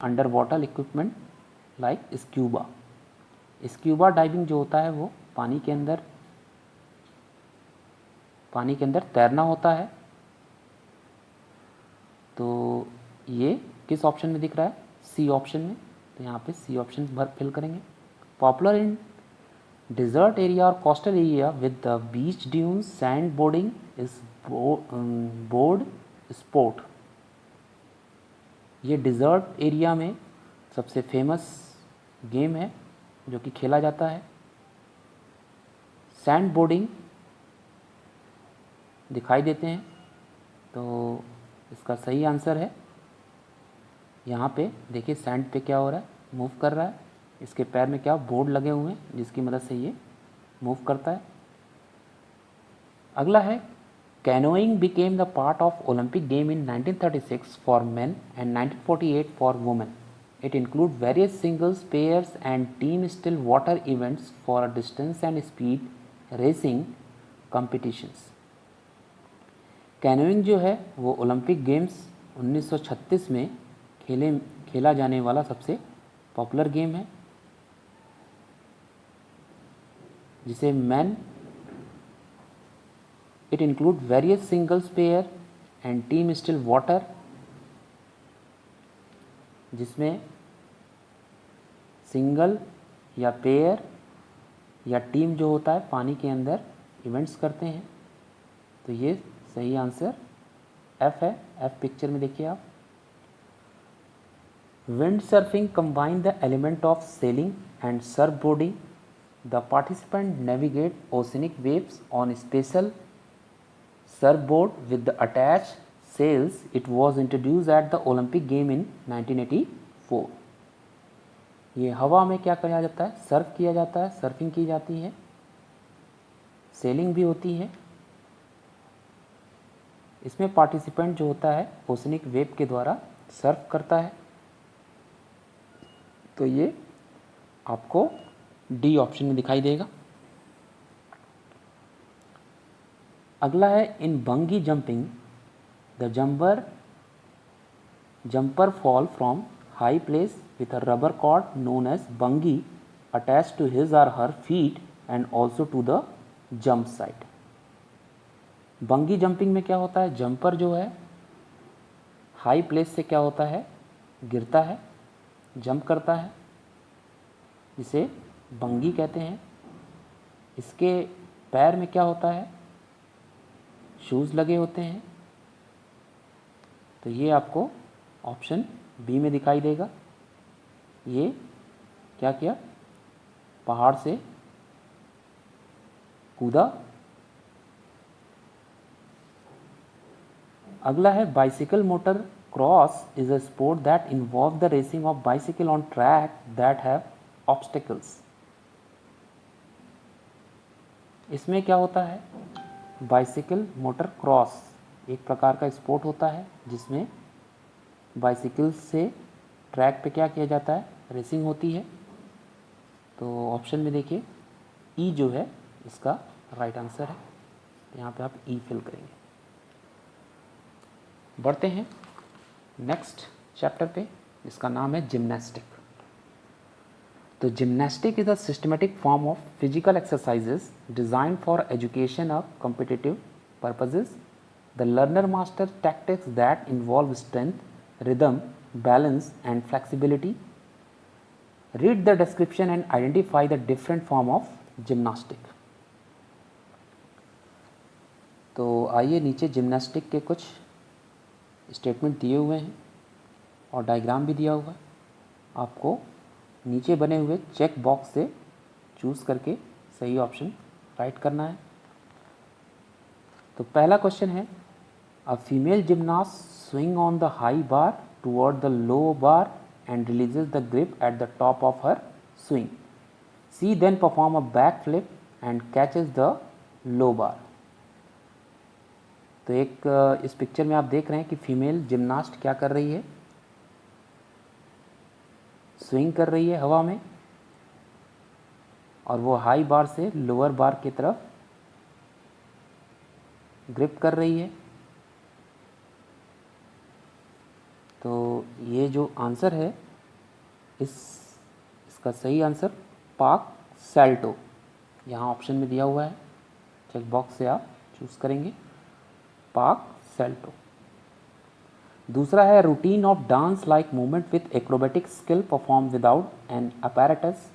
Under water equipment like scuba. Scuba diving जो होता है वो पानी के अंदर तैरना होता है। तो ये किस ऑप्शन में दिख रहा है? सी ऑप्शन में। तो यहाँ पे सी ऑप्शन फिल करेंगे। Popular in desert area or coastal area with the beach dunes, sand boarding is board sport। ये डिज़र्ट एरिया में सबसे फेमस गेम है जो कि खेला जाता है। सैंड बोर्डिंग दिखाई देते हैं, तो इसका सही आंसर है यहाँ पे देखिए सैंड पे क्या हो रहा है, मूव कर रहा है। इसके पैर में क्या बोर्ड लगे हुए हैं जिसकी मदद से ये मूव करता है। अगला है canoeing became the part of Olympic game in 1936 for main and 1948 for women. It include various singles, pairs and team still water events for distance and speed racing competitions. Canoeing जो है वो Olympic games 1936 में खेला जाने वाला सबसे popular game है, जिसे man it include various singles, pair and team still water, जिसमें सिंगल या पेयर या टीम जो होता है पानी के अंदर इवेंट्स करते हैं। तो ये सही आंसर एफ है। एफ पिक्चर में देखिए आप। Wind surfing combine the element of selling and Surf boarding. The participant navigate oceanic waves on special surfboard with the attached sails. It was introduced at the Olympic game in 1984। ये हवा में क्या किया जाता है? सर्फ किया जाता है, सर्फिंग की जाती है, सेलिंग भी होती है। इसमें पार्टिसिपेंट जो होता है ओशनिक वेव के द्वारा सर्फ करता है। तो ये आपको डी ऑप्शन में दिखाई देगा। अगला है in bungee jumping the jumper fall from high place with a rubber cord known as bungee attach to his or her feet and also to the jump side. Bungee jumping में क्या होता है? Jumper जो है high place से क्या होता है, गिरता है, जंप करता है, जिसे बंगी कहते हैं। इसके पैर में क्या होता है? शूज़ लगे होते हैं। तो ये आपको ऑप्शन बी में दिखाई देगा। ये क्या किया? पहाड़ से कूदा। अगला है bicycle motor cross is a sport that involve the racing of bicycle on track that have obstacles. इसमें क्या होता है? बाइसिकल मोटर क्रॉस एक प्रकार का स्पोर्ट होता है जिसमें बाइसिकल से ट्रैक पे क्या किया जाता है? रेसिंग होती है। तो ऑप्शन में देखिए ई जो है इसका राइट आंसर है। यहाँ पे आप ई फिल करेंगे। बढ़ते हैं नेक्स्ट चैप्टर पे, जिसका नाम है जिम्नास्टिक। तो gymnastic is a systematic form of physical exercises designed for education of competitive purposes. The learner master tactics that involve strength, rhythm, balance and flexibility. Read the description and identify the different form of gymnastic. तो आइए नीचे gymnastic के कुछ statement दिए हुए हैं और diagram भी दिया हुआ है। आपको नीचे बने हुए चेक बॉक्स से चूज़ करके सही ऑप्शन राइट करना है। तो पहला क्वेश्चन है a female gymnast swing on the high bar toward the low bar and releases the grip at the top of her swing. She then perform a back flip and catches the low bar. तो एक इस picture में आप देख रहे हैं कि female gymnast क्या कर रही है? स्विंग कर रही है हवा में और वो हाई बार से लोअर बार की तरफ ग्रिप कर रही है। तो ये जो आंसर है इसका सही आंसर पार्क सैल्टो यहाँ ऑप्शन में दिया हुआ है, चेक बॉक्स से आप चूज़ करेंगे पार्क सैल्टो। दूसरा है routine of dance like movement with acrobatic skill perform without an apparatus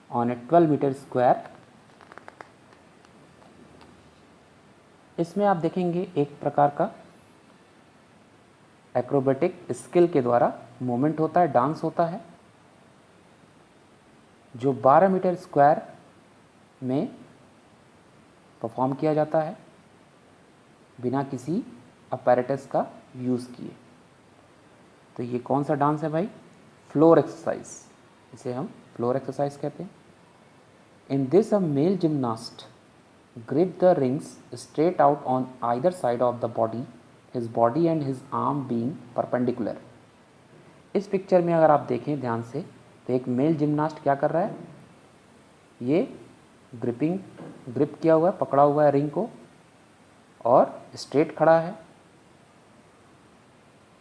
on a 12 metre square. इसमें आप देखेंगे एक प्रकार का एक्रोबेटिक स्किल के द्वारा मूवमेंट होता है, डांस होता है, जो 12 मीटर स्क्वायर में परफॉर्म किया जाता है बिना किसी अपैरेटस का यूज़ किए। तो ये कौन सा डांस है भाई? फ्लोर एक्सरसाइज, इसे हम फ्लोर एक्सरसाइज कहते हैं। In this a male gymnast grip the rings straight out on either side of the body, his body and his arm being perpendicular। इस पिक्चर में अगर आप देखें ध्यान से तो एक मेल जिम्नास्ट क्या कर रहा है, ये ग्रिप किया हुआ है, पकड़ा हुआ है रिंग को और स्ट्रेट खड़ा है,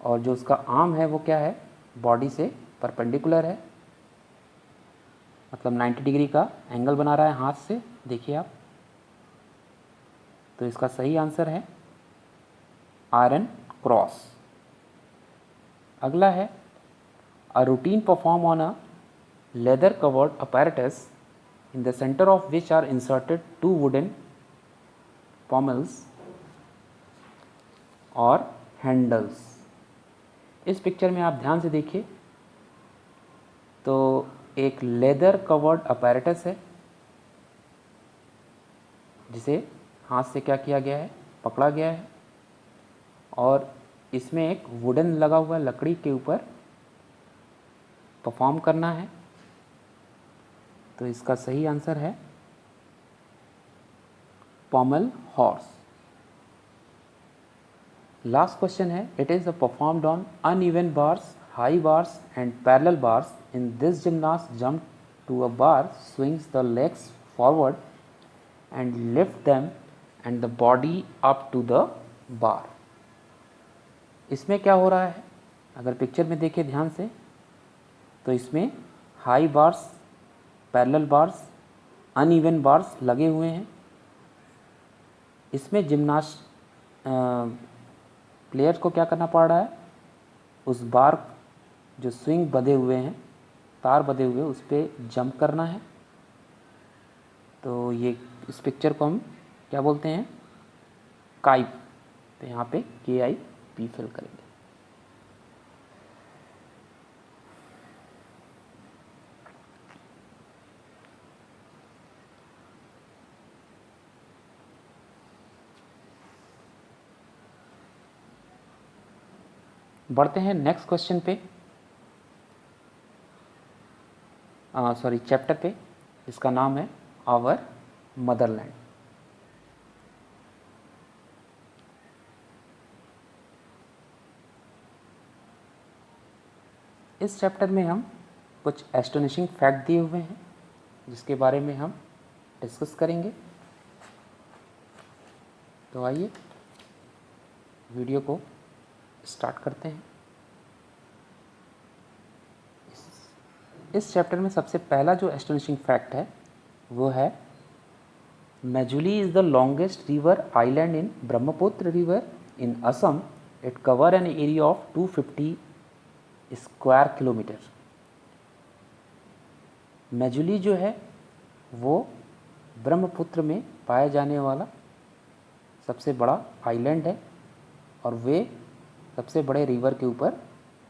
और जो उसका आर्म है वो क्या है, बॉडी से परपेंडिकुलर है, मतलब 90 डिग्री का एंगल बना रहा है हाथ से, देखिए आप। तो इसका सही आंसर है आयरन क्रॉस। अगला है a routine perform on a leather covered apparatus in the centre of which are inserted 2 wooden pommels और हैंडल्स। इस पिक्चर में आप ध्यान से देखिए तो एक लेदर कवर्ड अपैरेटस है जिसे हाथ से क्या किया गया है, पकड़ा गया है, और इसमें एक वुडन लगा हुआ है, लकड़ी के ऊपर परफॉर्म करना है। तो इसका सही आंसर है पॉमल हॉर्स। लास्ट क्वेश्चन है it is performed on uneven bars, high bars and parallel bars. In this gymnast jump to a bar, swings the legs forward and lift them and the body up to the bar। इसमें क्या हो रहा है, अगर picture में देखें ध्यान से तो इसमें high bars, parallel bars, uneven bars लगे हुए हैं। इसमें प्लेयर्स को क्या करना पड़ रहा है, उस बार जो स्विंग बंधे हुए हैं, तार बंधे हुए, उस पर जंप करना है। तो ये इस पिक्चर को हम क्या बोलते हैं, काइप। तो यहाँ पे KIP फिल करेंगे। बढ़ते हैं नेक्स्ट क्वेश्चन पे, चैप्टर पे। इसका नाम है आवर मदरलैंड। इस चैप्टर में हम कुछ एस्टोनिशिंग फैक्ट दिए हुए हैं जिसके बारे में हम डिस्कस करेंगे। तो आइए वीडियो को स्टार्ट करते हैं। इस चैप्टर में सबसे पहला जो एस्टोनिशिंग फैक्ट है वो है Majuli is the longest river island in Brahmaputra river in Assam. It covers an area of 250 square kilometer। मेजुली जो है वो ब्रह्मपुत्र में पाया जाने वाला सबसे बड़ा आइलैंड है और वे सबसे बड़े रिवर के ऊपर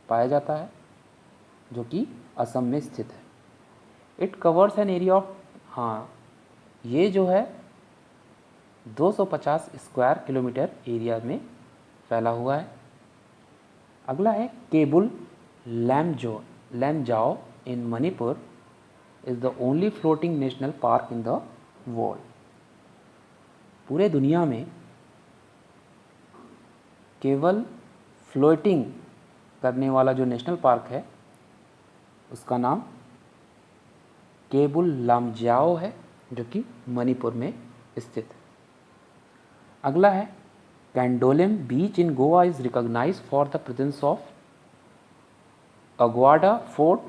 पाया जाता है जो कि असम में स्थित है। It covers an area of, ये जो है 250 स्क्वायर किलोमीटर एरिया में फैला हुआ है। अगला है Keibul Lamjao in Manipur is the only floating national park in the world. पूरे दुनिया में केवल फ्लोटिंग करने वाला जो नेशनल पार्क है उसका नाम केबुल लामजाओ है जो कि मणिपुर में स्थित है। अगला है Candolim beach in Goa is recognised for the presence of Aguada fort,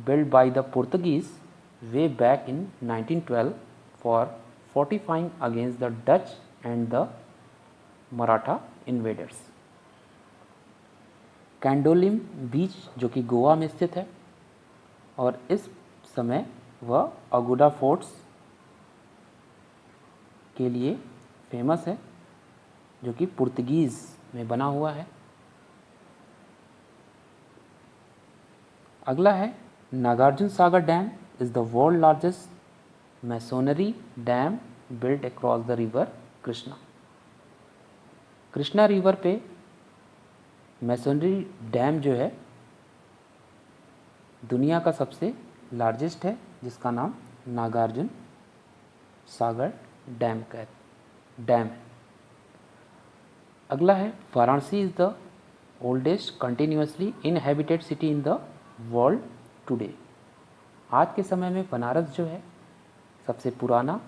built by the Portuguese way back in 1912 for fortifying against the Dutch and the Maratha invaders. Candolim beach जो कि गोवा में स्थित है और इस समय वह अगुडा फोर्ट्स के लिए फेमस है जो कि पुर्तगीज़ में बना हुआ है। अगला है Nagarjuna Sagar dam is the world largest masonry dam built across the river Krishna. Krishna river पे मैसोनरी डैम जो है दुनिया का सबसे लार्जेस्ट है जिसका नाम नागार्जुन सागर डैम है। अगला है Varanasi is the oldest continuously inhabited city in the world today. आज के समय में बनारस जो है सबसे पुराना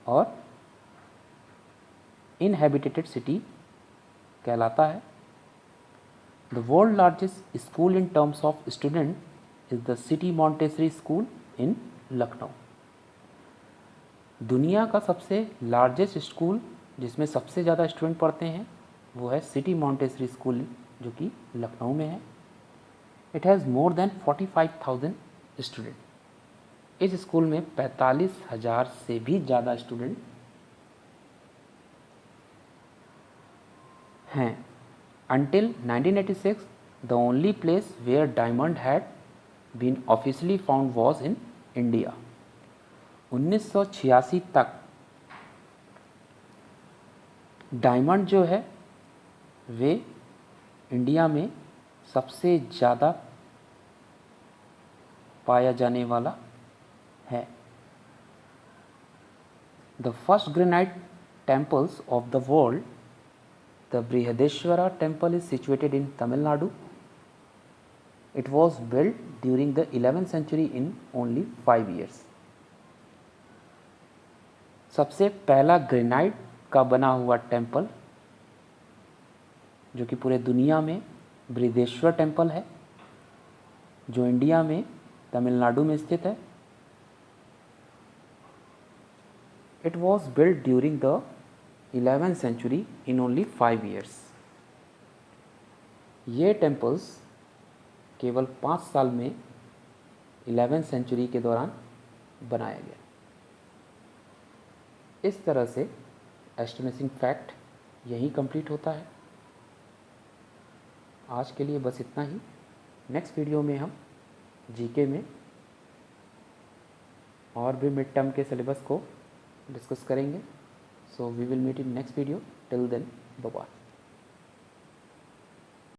और इनहेबिटेटेड सिटी कहलाता है। The world largest school in terms of student is the city Montessori school इन लखनऊ। दुनिया का सबसे लार्जेस्ट स्कूल जिसमें सबसे ज़्यादा स्टूडेंट पढ़ते हैं वो है सिटी मॉन्टेसरी स्कूल जो कि लखनऊ में है। It has more than 45,000 student. इस स्कूल में 45,000 से भी ज़्यादा स्टूडेंट हैं। Until 1986, the only place where diamond had been officially found was in India. 1986 तक डायमंड जो है वे इंडिया में सबसे ज़्यादा पाया जाने वाला है। The first granite temples of the world, the Brihadeshwara temple is situated in Tamil Nadu. It was built during the 11th century in only 5 years. सबसे पहला ग्रेनाइट का बना हुआ टेम्पल जो कि पूरे दुनिया में बृहदेश्वर टेम्पल है जो इंडिया में तमिलनाडु में स्थित है। It was built during the 11th century in only 5 years. ये टेम्पल्स केवल 5 साल में 11th सेंचुरी के दौरान बनाया गया। इस तरह से एस्टोनिशिंग फैक्ट यही कंप्लीट होता है। आज के लिए बस इतना ही। नेक्स्ट वीडियो में हम जीके में और भी मिड टर्म के सिलेबस को डिस्कस करेंगे। So we will meet in next video. Till then, bye bye.